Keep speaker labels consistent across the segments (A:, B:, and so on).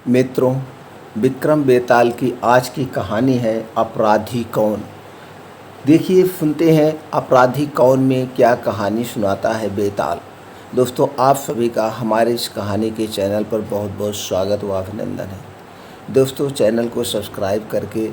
A: मित्रों, विक्रम बेताल की आज की कहानी है अपराधी कौन। देखिए, सुनते हैं अपराधी कौन में क्या कहानी सुनाता है बेताल। दोस्तों, आप सभी का हमारे इस कहानी के चैनल पर बहुत बहुत स्वागत व अभिनंदन है। दोस्तों, चैनल को सब्सक्राइब करके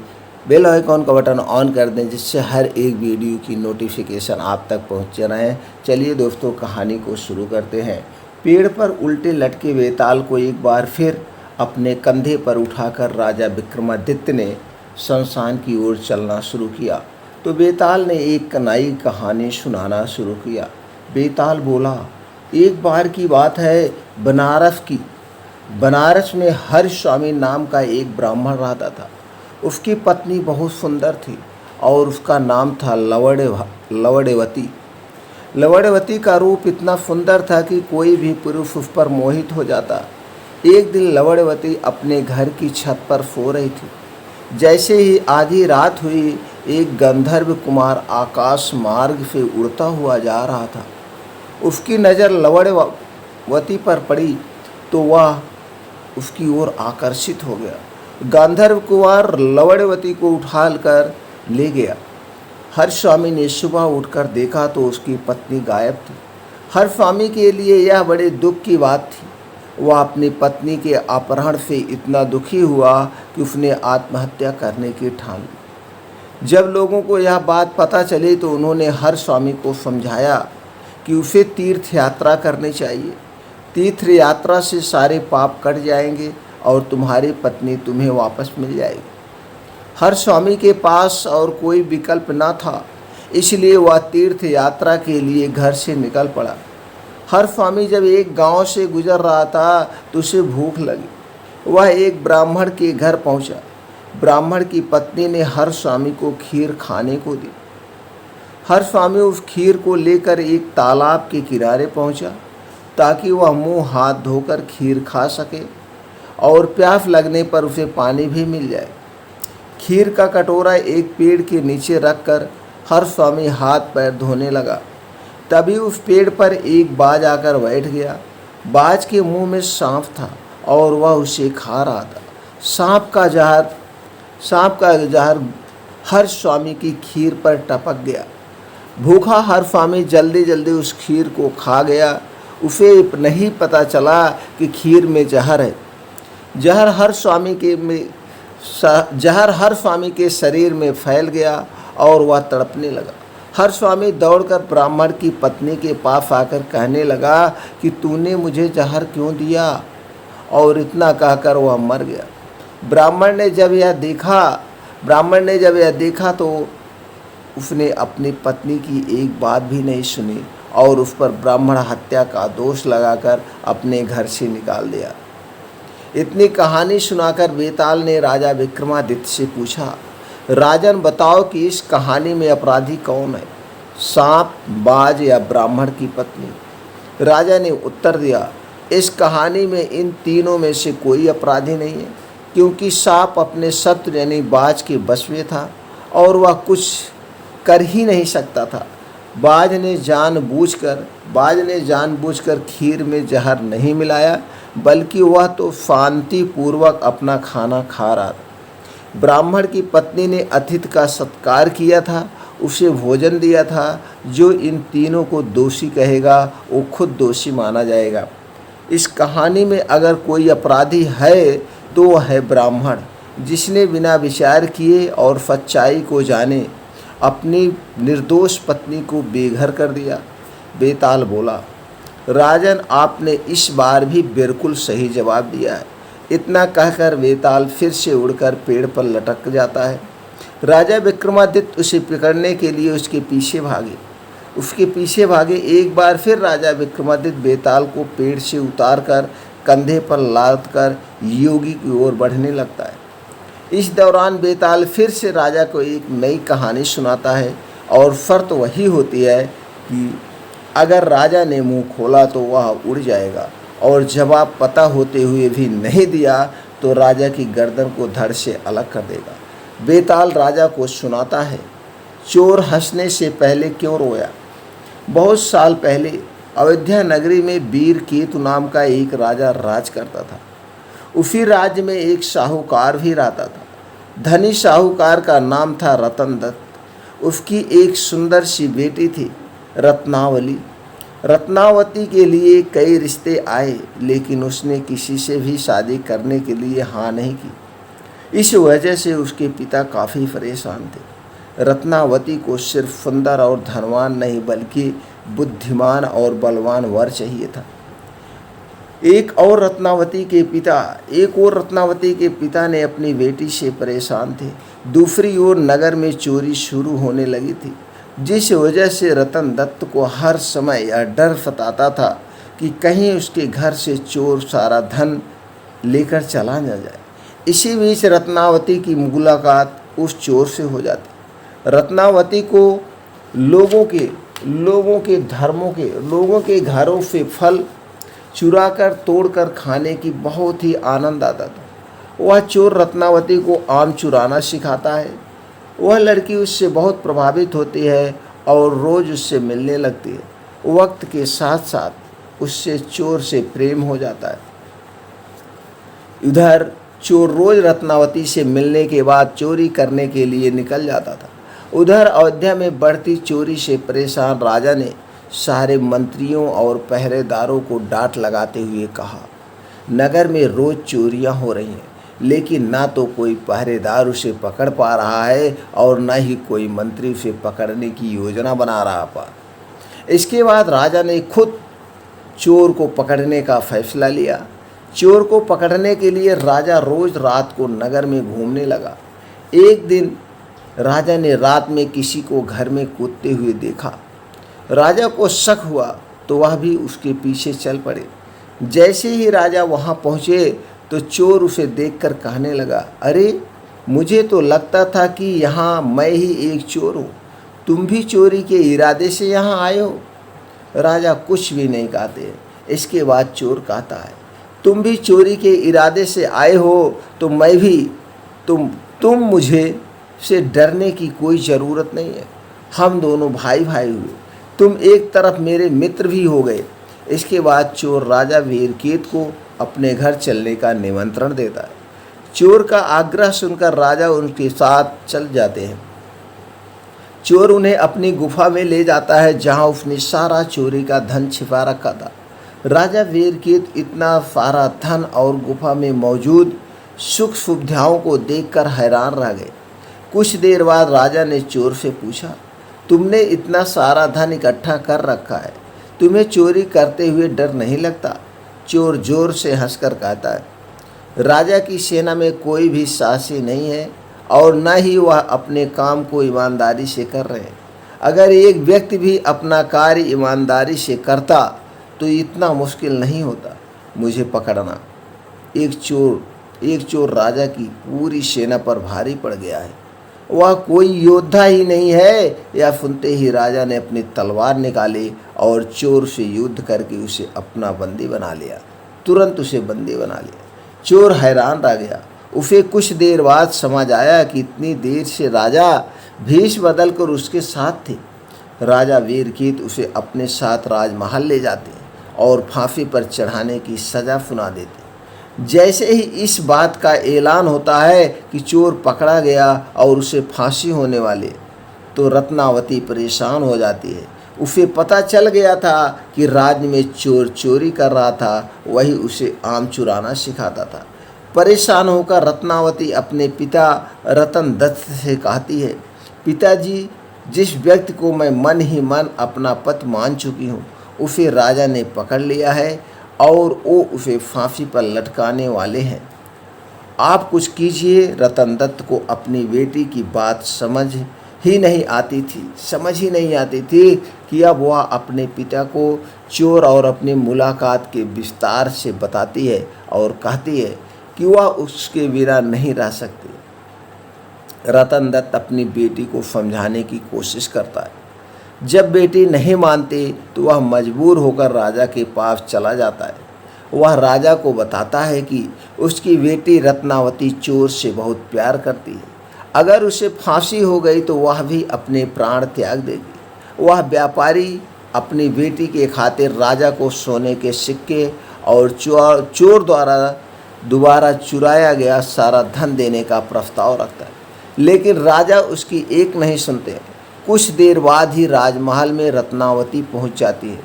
A: बेल आइकॉन का बटन ऑन कर दें, जिससे हर एक वीडियो की नोटिफिकेशन आप तक पहुंच रहे। चलिए दोस्तों, कहानी को शुरू करते हैं। पेड़ पर उल्टे लटके बेताल को एक बार फिर अपने कंधे पर उठाकर राजा विक्रमादित्य ने शमशान की ओर चलना शुरू किया। तो बेताल ने एक नई कहानी सुनाना शुरू किया। बेताल बोला, एक बार की बात है बनारस की। बनारस में हर्ष स्वामी नाम का एक ब्राह्मण रहता था। उसकी पत्नी बहुत सुंदर थी और उसका नाम था लवड़ेवती। लवड़ेवती का रूप इतना सुंदर था कि कोई भी पुरुष उस पर मोहित हो जाता। एक दिन लवड़ेवती अपने घर की छत पर सो रही थी। जैसे ही आधी रात हुई, एक गंधर्व कुमार आकाश मार्ग से उड़ता हुआ जा रहा था। उसकी नज़र लवड़ेवती पर पड़ी तो वह उसकी ओर आकर्षित हो गया। गंधर्व कुमार लवड़ेवती को उठाकर ले गया। हर्ष स्वामी ने सुबह उठकर देखा तो उसकी पत्नी गायब थी। हर्ष स्वामी के लिए यह बड़े दुख की बात थी। वह अपनी पत्नी के अपहरण से इतना दुखी हुआ कि उसने आत्महत्या करने की ठान ली। जब लोगों को यह बात पता चली तो उन्होंने हर्ष स्वामी को समझाया कि उसे तीर्थ यात्रा करनी चाहिए। तीर्थ यात्रा से सारे पाप कट जाएंगे और तुम्हारी पत्नी तुम्हें वापस मिल जाएगी। हर्ष स्वामी के पास और कोई विकल्प न था, इसलिए वह तीर्थ यात्रा के लिए घर से निकल पड़ा। हर्ष स्वामी जब एक गांव से गुजर रहा था तो उसे भूख लगी। वह एक ब्राह्मण के घर पहुंचा। ब्राह्मण की पत्नी ने हर्ष स्वामी को खीर खाने को दी। हर्ष स्वामी उस खीर को लेकर एक तालाब के किनारे पहुंचा ताकि वह मुंह हाथ धोकर खीर खा सके और प्यास लगने पर उसे पानी भी मिल जाए। खीर का कटोरा एक पेड़ के नीचे रखकर हर्ष स्वामी हाथ पैर धोने लगा। तभी उस पेड़ पर एक बाज आकर बैठ गया। बाज के मुंह में सांप था और वह उसे खा रहा था। सांप का जहर हर्ष स्वामी की खीर पर टपक गया। भूखा हर्ष स्वामी जल्दी जल्दी उस खीर को खा गया। उसे नहीं पता चला कि खीर में जहर है। जहर हर्ष स्वामी के शरीर में फैल गया और वह तड़पने लगा। हर्ष स्वामी दौड़कर ब्राह्मण की पत्नी के पास आकर कहने लगा कि तूने मुझे जहर क्यों दिया, और इतना कहकर वह मर गया। ब्राह्मण ने जब यह देखा तो उसने अपनी पत्नी की एक बात भी नहीं सुनी और उस पर ब्राह्मण हत्या का दोष लगाकर अपने घर से निकाल दिया। इतनी कहानी सुनाकर बेताल ने राजा विक्रमादित्य से पूछा, राजन बताओ कि इस कहानी में अपराधी कौन है, सांप, बाज या ब्राह्मण की पत्नी। राजा ने उत्तर दिया, इस कहानी में इन तीनों में से कोई अपराधी नहीं है, क्योंकि सांप अपने शत्रु यानी बाज के वश में था और वह कुछ कर ही नहीं सकता था। बाज ने जानबूझकर खीर में जहर नहीं मिलाया, बल्कि वह तो शांतिपूर्वक अपना खाना खा रहा था। ब्राह्मण की पत्नी ने अतिथि का सत्कार किया था, उसे भोजन दिया था। जो इन तीनों को दोषी कहेगा वो खुद दोषी माना जाएगा। इस कहानी में अगर कोई अपराधी है तो वह है ब्राह्मण, जिसने बिना विचार किए और सच्चाई को जाने अपनी निर्दोष पत्नी को बेघर कर दिया। बेताल बोला, राजन आपने इस बार भी बिल्कुल सही जवाब दिया है। इतना कहकर बेताल फिर से उड़कर पेड़ पर लटक जाता है। राजा विक्रमादित्य उसे पकड़ने के लिए उसके पीछे भागे। एक बार फिर राजा विक्रमादित्य बेताल को पेड़ से उतारकर कंधे पर लादकर योगी की ओर बढ़ने लगता है। इस दौरान बेताल फिर से राजा को एक नई कहानी सुनाता है और शर्त वही होती है कि अगर राजा ने मुंह खोला तो वह उड़ जाएगा और जवाब पता होते हुए भी नहीं दिया तो राजा की गर्दन को धड़ से अलग कर देगा। बेताल राजा को सुनाता है, चोर हंसने से पहले क्यों रोया। बहुत साल पहले अयोध्या नगरी में वीर केतु नाम का एक राजा राज करता था। उसी राज्य में एक साहूकार भी रहता था। धनी साहूकार का नाम था रतन दत्त। उसकी एक सुंदर सी बेटी थी, रत्नावली। रत्नावती के लिए कई रिश्ते आए, लेकिन उसने किसी से भी शादी करने के लिए हाँ नहीं की। इस वजह से उसके पिता काफ़ी परेशान थे। रत्नावती को सिर्फ सुंदर और धनवान नहीं, बल्कि बुद्धिमान और बलवान वर चाहिए था। एक और रत्नावती के पिता ने अपनी बेटी से परेशान थे। दूसरी ओर नगर में चोरी शुरू होने लगी थी, जिस वजह से रतन दत्त को हर समय यह डर सताता था कि कहीं उसके घर से चोर सारा धन लेकर चला न जाए। इसी बीच रत्नावती की मुलाकात उस चोर से हो जाती। रत्नावती को लोगों के घरों से फल चुराकर तोड़कर खाने की बहुत ही आनंद आता था। वह चोर रत्नावती को आम चुराना सिखाता है। वह लड़की उससे बहुत प्रभावित होती है और रोज़ उससे मिलने लगती है। वक्त के साथ साथ उससे चोर से प्रेम हो जाता है। इधर चोर रोज़ रत्नावती से मिलने के बाद चोरी करने के लिए निकल जाता था। उधर अयोध्या में बढ़ती चोरी से परेशान राजा ने सारे मंत्रियों और पहरेदारों को डांट लगाते हुए कहा, नगर में रोज़ चोरियां हो रही हैं, लेकिन ना तो कोई पहरेदार उसे पकड़ पा रहा है और न ही कोई मंत्री उसे पकड़ने की योजना बना रहा पा। इसके बाद राजा ने खुद चोर को पकड़ने का फैसला लिया। चोर को पकड़ने के लिए राजा रोज़ रात को नगर में घूमने लगा। एक दिन राजा ने रात में किसी को घर में कूदते हुए देखा। राजा को शक हुआ तो वह भी उसके पीछे चल पड़े। जैसे ही राजा वहां पहुंचे तो चोर उसे देखकर कहने लगा, अरे मुझे तो लगता था कि यहाँ मैं ही एक चोर हूँ, तुम भी चोरी के इरादे से यहाँ आए हो। राजा कुछ भी नहीं कहते। इसके बाद चोर कहता है, तुम भी चोरी के इरादे से आए हो तो मैं भी तुम मुझे से डरने की कोई ज़रूरत नहीं है। हम दोनों भाई भाई हुए, तुम एक तरफ मेरे मित्र भी हो गए। इसके बाद चोर राजा वीरकेत को अपने घर चलने का निमंत्रण देता है। चोर का आग्रह सुनकर राजा उनके साथ चल जाते हैं। चोर उन्हें अपनी गुफा में ले जाता है, जहां उसने सारा चोरी का धन छिपा रखा था। राजा वीरकेत इतना सारा धन और गुफा में मौजूद सुख सुविधाओं को देखकर हैरान रह गए। कुछ देर बाद राजा ने चोर से पूछा, तुमने इतना सारा धन इकट्ठा कर रखा है, तुम्हें चोरी करते हुए डर नहीं लगता? चोर जोर से हंसकर कहता है, राजा की सेना में कोई भी साहसी नहीं है और न ही वह अपने काम को ईमानदारी से कर रहे हैं। अगर एक व्यक्ति भी अपना कार्य ईमानदारी से करता तो इतना मुश्किल नहीं होता मुझे पकड़ना। एक चोर राजा की पूरी सेना पर भारी पड़ गया है, वह कोई योद्धा ही नहीं है। यह सुनते ही राजा ने अपनी तलवार निकाली और चोर से युद्ध करके उसे अपना बंदी बना लिया। तुरंत उसे बंदी बना लिया। चोर हैरान रह गया। उसे कुछ देर बाद समझ आया कि इतनी देर से राजा भेष बदल कर उसके साथ थे। राजा वीरकेत उसे अपने साथ राजमहल ले जाते और फांसी पर चढ़ाने की सज़ा सुना देते। जैसे ही इस बात का ऐलान होता है कि चोर पकड़ा गया और उसे फांसी होने वाले, तो रत्नावती परेशान हो जाती है। उसे पता चल गया था कि राज्य में चोर चोरी कर रहा था, वही उसे आम चुराना सिखाता था। परेशान होकर रत्नावती अपने पिता रतन दत्त से कहती है, पिताजी, जिस व्यक्ति को मैं मन ही मन अपना पति मान चुकी हूँ, उसे राजा ने पकड़ लिया है और वो उसे फांसी पर लटकाने वाले हैं। आप कुछ कीजिए। रतन दत्त को अपनी बेटी की बात समझ ही नहीं आती थी कि अब वह अपने पिता को चोर और अपनी मुलाकात के विस्तार से बताती है और कहती है कि वह उसके बिना नहीं रह सकती। रतन दत्त अपनी बेटी को समझाने की कोशिश करता है। जब बेटी नहीं मानती तो वह मजबूर होकर राजा के पास चला जाता है। वह राजा को बताता है कि उसकी बेटी रत्नावती चोर से बहुत प्यार करती है। अगर उसे फांसी हो गई तो वह भी अपने प्राण त्याग देगी। वह व्यापारी अपनी बेटी के खातिर राजा को सोने के सिक्के और चोर द्वारा दोबारा चुराया गया सारा धन देने का प्रस्ताव रखता है, लेकिन राजा उसकी एक नहीं सुनते। कुछ देर बाद ही राजमहल में रत्नावती पहुंच जाती है।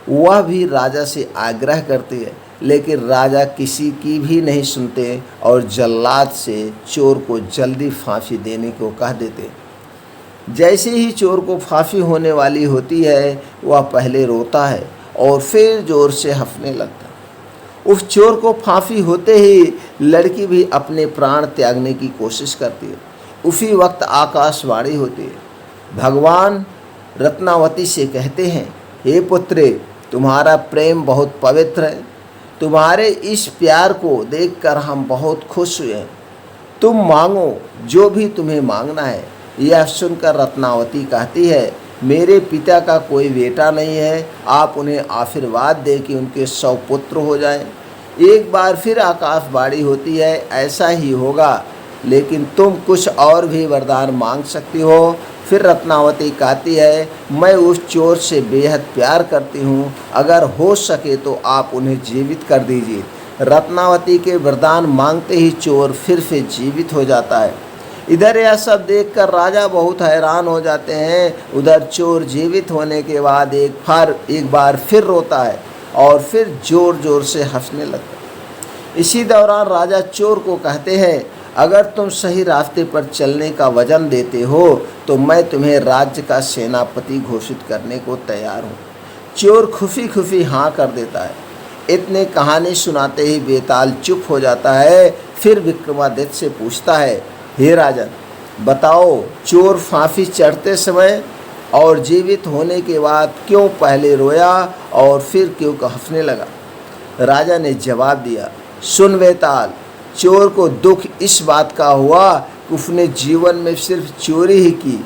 A: वह भी राजा से आग्रह करती है, लेकिन राजा किसी की भी नहीं सुनते और जल्लाद से चोर को जल्दी फांसी देने को कह देते। जैसे ही चोर को फांसी होने वाली होती है, वह पहले रोता है और फिर जोर से हंसने लगता है। उस चोर को फांसी होते ही लड़की भी अपने प्राण त्यागने की कोशिश करती है। उसी वक्त आकाशवाणी होती है। भगवान रत्नावती से कहते हैं, हे पुत्रे, तुम्हारा प्रेम बहुत पवित्र है। तुम्हारे इस प्यार को देखकर हम बहुत खुश हुए हैं। तुम मांगो जो भी तुम्हें मांगना है। यह सुनकर रत्नावती कहती है, मेरे पिता का कोई बेटा नहीं है। आप उन्हें आशीर्वाद दें कि उनके 100 पुत्र हो जाएं। एक बार फिर आकाशवाणी होती है, ऐसा ही होगा, लेकिन तुम कुछ और भी वरदान मांग सकती हो। फिर रत्नावती कहती है, मैं उस चोर से बेहद प्यार करती हूँ, अगर हो सके तो आप उन्हें जीवित कर दीजिए। रत्नावती के वरदान मांगते ही चोर फिर से जीवित हो जाता है। इधर यह सब देखकर राजा बहुत हैरान हो जाते हैं। उधर चोर जीवित होने के बाद एक बार फिर रोता है और फिर जोर जोर से हंसने लगता है। इसी दौरान राजा चोर को कहते हैं, अगर तुम सही रास्ते पर चलने का वचन देते हो तो मैं तुम्हें राज्य का सेनापति घोषित करने को तैयार हूँ। चोर खुशी खुशी हाँ कर देता है। इतने कहानी सुनाते ही बेताल चुप हो जाता है। फिर विक्रमादित्य से पूछता है, हे राजन, बताओ, चोर फांसी चढ़ते समय और जीवित होने के बाद क्यों पहले रोया और फिर क्यों हंसने लगा? राजा ने जवाब दिया, सुन बेताल, चोर को दुख इस बात का हुआ कि उसने जीवन में सिर्फ चोरी ही की,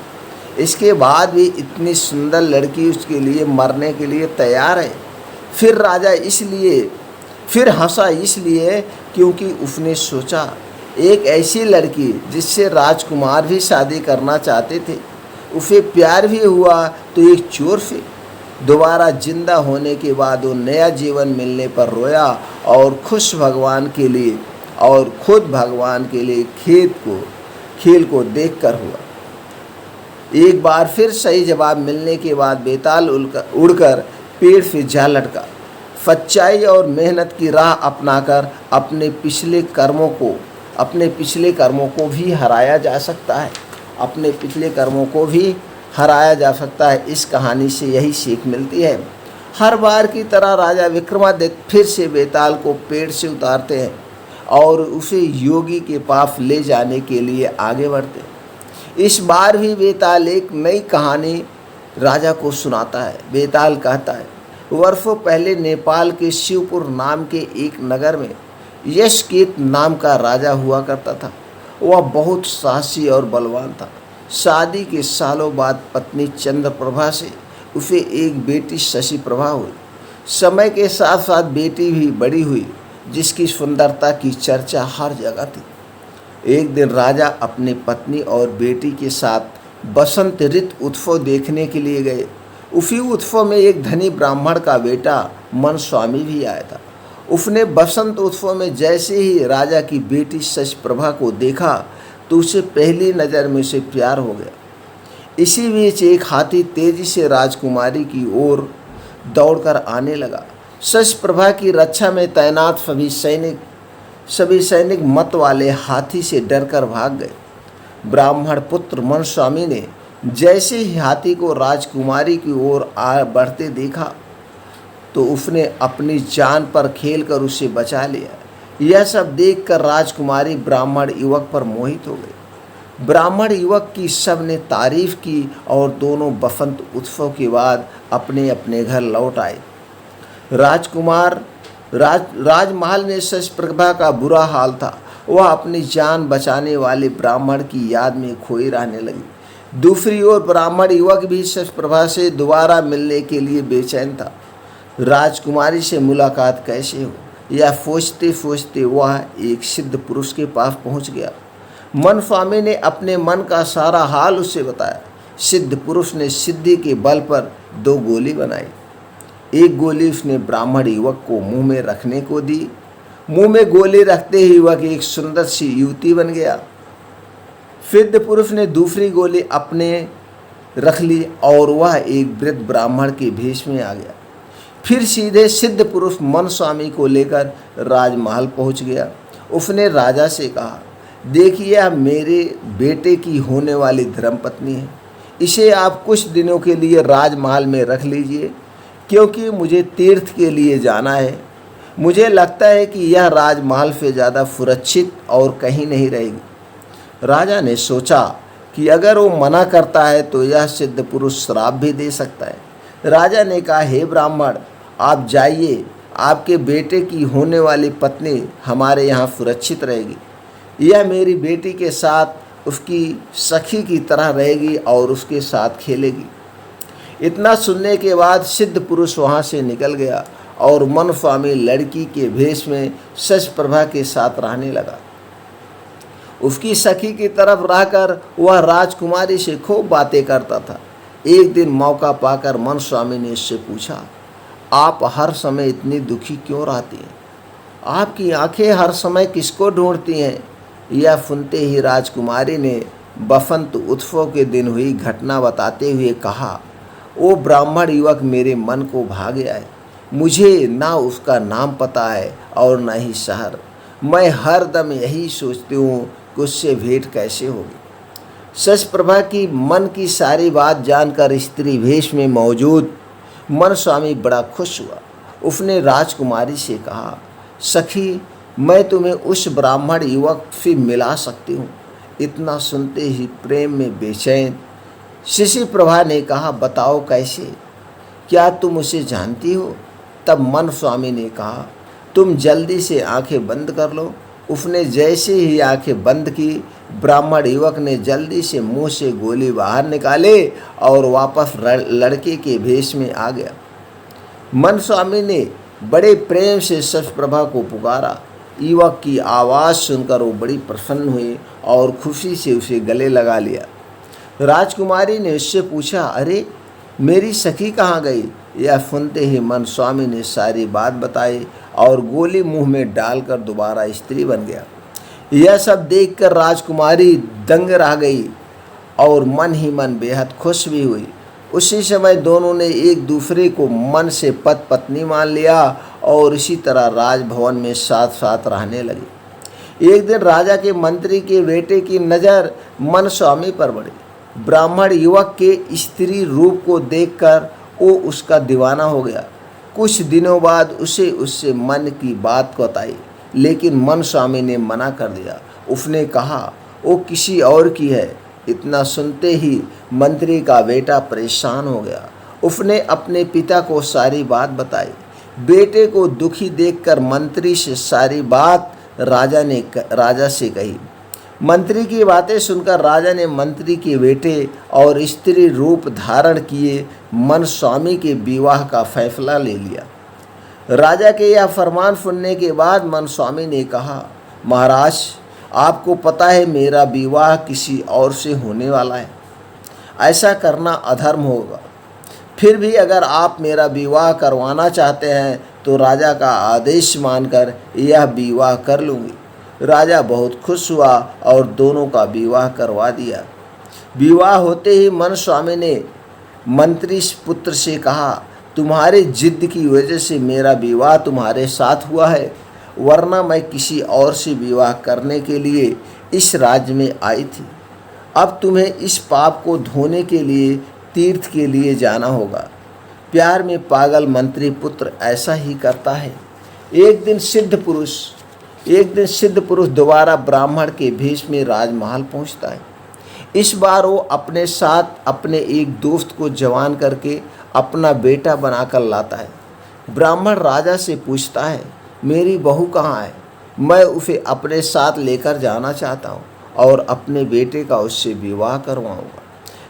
A: इसके बाद भी इतनी सुंदर लड़की उसके लिए मरने के लिए तैयार है। फिर राजा फिर हंसा इसलिए क्योंकि उसने सोचा, एक ऐसी लड़की जिससे राजकुमार भी शादी करना चाहते थे, उसे प्यार भी हुआ तो एक चोर से। दोबारा जिंदा होने के बाद वो नया जीवन मिलने पर रोया और खुश भगवान के लिए और खुद भगवान के लिए खेल को देखकर हुआ। एक बार फिर सही जवाब मिलने के बाद बेताल उड़कर पेड़ से जा लटका। सच्चाई और मेहनत की राह अपनाकर अपने पिछले कर्मों को भी हराया जा सकता है। इस कहानी से यही सीख मिलती है। हर बार की तरह राजा विक्रमादित्य फिर से बेताल को पेड़ से उतारते हैं और उसे योगी के पास ले जाने के लिए आगे बढ़ते हैं। इस बार भी बेताल एक नई कहानी राजा को सुनाता है। बेताल कहता है, वर्षों पहले नेपाल के शिवपुर नाम के एक नगर में यशकेत नाम का राजा हुआ करता था। वह बहुत साहसी और बलवान था। शादी के सालों बाद पत्नी चंद्रप्रभा से उसे एक बेटी शशिप्रभा हुई। समय के साथ साथ बेटी भी बड़ी हुई, जिसकी सुंदरता की चर्चा हर जगह थी। एक दिन राजा अपनी पत्नी और बेटी के साथ बसंत ऋतु उत्सव देखने के लिए गए। उसी उत्सव में एक धनी ब्राह्मण का बेटा मनस्वामी भी आया था। उसने बसंत उत्सव में जैसे ही राजा की बेटी शशिप्रभा को देखा तो उसे पहली नज़र में उसे प्यार हो गया। इसी बीच एक हाथी तेजी से राजकुमारी की ओर दौड़कर आने लगा। शशिप्रभा की रक्षा में तैनात सभी सैनिक मत वाले हाथी से डरकर भाग गए। ब्राह्मण पुत्र मनस्वामी ने जैसे ही हाथी को राजकुमारी की ओर बढ़ते देखा तो उसने अपनी जान पर खेलकर उसे बचा लिया। यह सब देखकर राजकुमारी ब्राह्मण युवक पर मोहित हो गई। ब्राह्मण युवक की सब ने तारीफ की और दोनों बसंत उत्सव के बाद अपने अपने घर लौट आए। राजमहल में शशिप्रभा का बुरा हाल था। वह अपनी जान बचाने वाले ब्राह्मण की याद में खोई रहने लगी। दूसरी ओर ब्राह्मण युवक भी शशिप्रभा से दोबारा मिलने के लिए बेचैन था। राजकुमारी से मुलाकात कैसे हो, यह सोचते सोचते वह एक सिद्ध पुरुष के पास पहुंच गया। मनस्वामी ने अपने मन का सारा हाल उसे बताया। सिद्ध पुरुष ने सिद्धि के बल पर 2 गोली बनाई। एक गोली उसने ब्राह्मण युवक को मुंह में रखने को दी मुंह में गोली रखते ही वह एक सुंदर सी युवती बन गया। सिद्ध पुरुष ने दूसरी गोली अपने रख ली और वह एक वृद्ध ब्राह्मण के भेष में आ गया। फिर सीधे सिद्ध पुरुष मन स्वामी को लेकर राजमहल पहुंच गया। उसने राजा से कहा, देखिए यह मेरे बेटे की होने वाली धर्मपत्नी है, इसे आप कुछ दिनों के लिए राजमहल में रख लीजिए, क्योंकि मुझे तीर्थ के लिए जाना है। मुझे लगता है कि यह राजमहल से ज़्यादा सुरक्षित और कहीं नहीं रहेगी। राजा ने सोचा कि अगर वो मना करता है तो यह सिद्ध पुरुष श्राप भी दे सकता है। राजा ने कहा, हे ब्राह्मण, आप जाइए, आपके बेटे की होने वाली पत्नी हमारे यहाँ सुरक्षित रहेगी। यह मेरी बेटी के साथ उसकी सखी की तरह रहेगी और उसके साथ खेलेगी। इतना सुनने के बाद सिद्ध पुरुष वहाँ से निकल गया और मन स्वामी लड़की के भेष में सच प्रभा के साथ रहने लगा। उसकी सखी की तरफ रहकर वह राजकुमारी से खूब बातें करता था। एक दिन मौका पाकर मन स्वामी ने इससे पूछा, आप हर समय इतनी दुखी क्यों रहती हैं? आपकी आंखें हर समय किसको ढूंढती हैं? यह सुनते ही राजकुमारी ने बसंत उत्सव के दिन हुई घटना बताते हुए कहा, वो ब्राह्मण युवक मेरे मन को भा गया है। मुझे ना उसका नाम पता है और न ही शहर। मैं हर दम यही सोचती हूँ कि उससे भेंट कैसे होगी। सच प्रभा की मन की सारी बात जानकर स्त्री वेश में मौजूद मन स्वामी बड़ा खुश हुआ। उसने राजकुमारी से कहा, सखी, मैं तुम्हें उस ब्राह्मण युवक से मिला सकती हूँ। इतना सुनते ही प्रेम में बेचैन शिशि प्रभा ने कहा, बताओ कैसे, क्या तुम उसे जानती हो? तब मन स्वामी ने कहा, तुम जल्दी से आंखें बंद कर लो। उसने जैसे ही आंखें बंद की, ब्राह्मण युवक ने जल्दी से मुंह से गोली बाहर निकाले और वापस लड़के के भेष में आ गया। मन स्वामी ने बड़े प्रेम से सचप्रभा को पुकारा। युवक की आवाज़ सुनकर वो बड़ी प्रसन्न हुई और खुशी से उसे गले लगा लिया। राजकुमारी ने उससे पूछा, अरे मेरी सखी कहाँ गई? यह सुनते ही मन स्वामी ने सारी बात बताई और गोली मुंह में डालकर दोबारा स्त्री बन गया। यह सब देखकर राजकुमारी दंग रह गई और मन ही मन बेहद खुश भी हुई। उसी समय दोनों ने एक दूसरे को मन से पति पत्नी मान लिया और इसी तरह राजभवन में साथ साथ रहने लगे। एक दिन राजा के मंत्री के बेटे की नज़र मन स्वामी पर पड़ी। ब्राह्मण युवक के स्त्री रूप को देखकर वो उसका दीवाना हो गया। कुछ दिनों बाद उसे उससे मन की बात बताई, लेकिन मन स्वामी ने मना कर दिया। उसने कहा, वो किसी और की है। इतना सुनते ही मंत्री का बेटा परेशान हो गया। उसने अपने पिता को सारी बात बताई। बेटे को दुखी देखकर मंत्री से सारी बात राजा से कही। मंत्री की बातें सुनकर राजा ने मंत्री के बेटे और स्त्री रूप धारण किए मन स्वामी के विवाह का फैसला ले लिया। राजा के यह फरमान सुनने के बाद मन स्वामी ने कहा, महाराज, आपको पता है मेरा विवाह किसी और से होने वाला है। ऐसा करना अधर्म होगा। फिर भी अगर आप मेरा विवाह करवाना चाहते हैं तो राजा का आदेश मानकर यह विवाह कर लूँगी। राजा बहुत खुश हुआ और दोनों का विवाह करवा दिया। विवाह होते ही मन स्वामी ने मंत्री पुत्र से कहा, तुम्हारे जिद की वजह से मेरा विवाह तुम्हारे साथ हुआ है, वरना मैं किसी और से विवाह करने के लिए इस राज्य में आई थी। अब तुम्हें इस पाप को धोने के लिए तीर्थ के लिए जाना होगा। प्यार में पागल मंत्री पुत्र ऐसा ही करता है। एक दिन सिद्ध पुरुष दोबारा ब्राह्मण के भेष में राजमहल पहुंचता है। इस बार वो अपने साथ अपने एक दोस्त को जवान करके अपना बेटा बनाकर लाता है। ब्राह्मण राजा से पूछता है, मेरी बहू कहाँ है? मैं उसे अपने साथ लेकर जाना चाहता हूँ और अपने बेटे का उससे विवाह करवाऊँगा।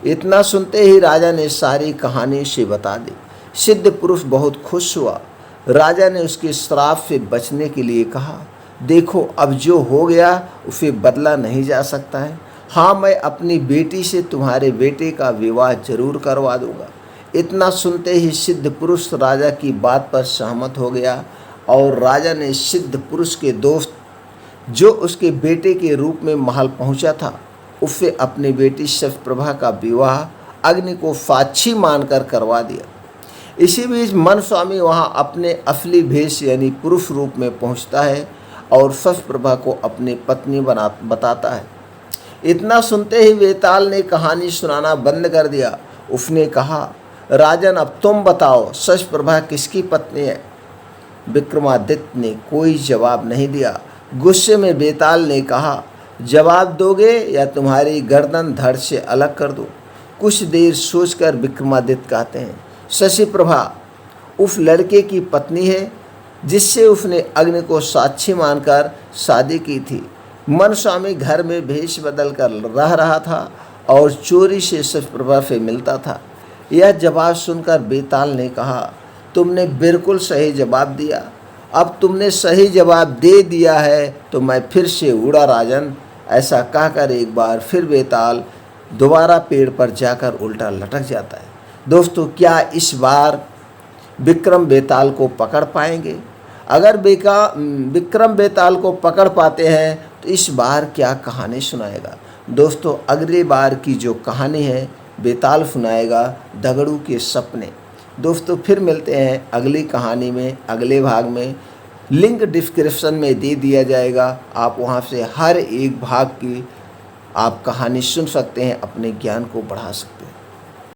A: इतना सुनते ही राजा ने सारी कहानी से बता दी। सिद्ध पुरुष बहुत खुश हुआ। राजा ने उसके श्राप से बचने के लिए कहा, देखो अब जो हो गया उसे बदला नहीं जा सकता है। हाँ, मैं अपनी बेटी से तुम्हारे बेटे का विवाह जरूर करवा दूंगा। इतना सुनते ही सिद्ध पुरुष राजा की बात पर सहमत हो गया और राजा ने सिद्ध पुरुष के दोस्त जो उसके बेटे के रूप में महल पहुंचा था उससे अपनी बेटी शशप्रभा का विवाह अग्नि को साक्षी मानकर करवा दिया। इसी बीच मन स्वामी वहाँ अपने असली भेष यानी पुरुष रूप में पहुँचता है और शशप्रभा को अपनी पत्नी बताता है। इतना सुनते ही बेताल ने कहानी सुनाना बंद कर दिया। उसने कहा, राजन अब तुम बताओ शशप्रभा किसकी पत्नी है? विक्रमादित्य ने कोई जवाब नहीं दिया। गुस्से में बेताल ने कहा, जवाब दोगे या तुम्हारी गर्दन धड़ से अलग कर दूं? कुछ देर सोचकर विक्रमादित्य कहते हैं, शशिप्रभा उस लड़के की पत्नी है जिससे उसने अग्नि को साक्षी मानकर शादी की थी। मन स्वामी घर में भेष बदल कर रह रहा था और चोरी से शशप्रभा से मिलता था। यह जवाब सुनकर बेताल ने कहा, तुमने बिल्कुल सही जवाब दिया। अब तुमने सही जवाब दे दिया है तो मैं फिर से उड़ा राजन। ऐसा कहकर एक बार फिर बेताल दोबारा पेड़ पर जाकर उल्टा लटक जाता है। दोस्तों, क्या इस बार विक्रम बेताल को पकड़ पाएंगे? अगर विक्रम बेताल को पकड़ पाते हैं तो इस बार क्या कहानी सुनाएगा? दोस्तों, अगली बार की जो कहानी है बेताल सुनाएगा दगड़ू के सपने। दोस्तों, फिर मिलते हैं अगली कहानी में, अगले भाग में। लिंक डिस्क्रिप्शन में दे दिया जाएगा, आप वहां से हर एक भाग की आप कहानी सुन सकते हैं, अपने ज्ञान को बढ़ा सकते हैं।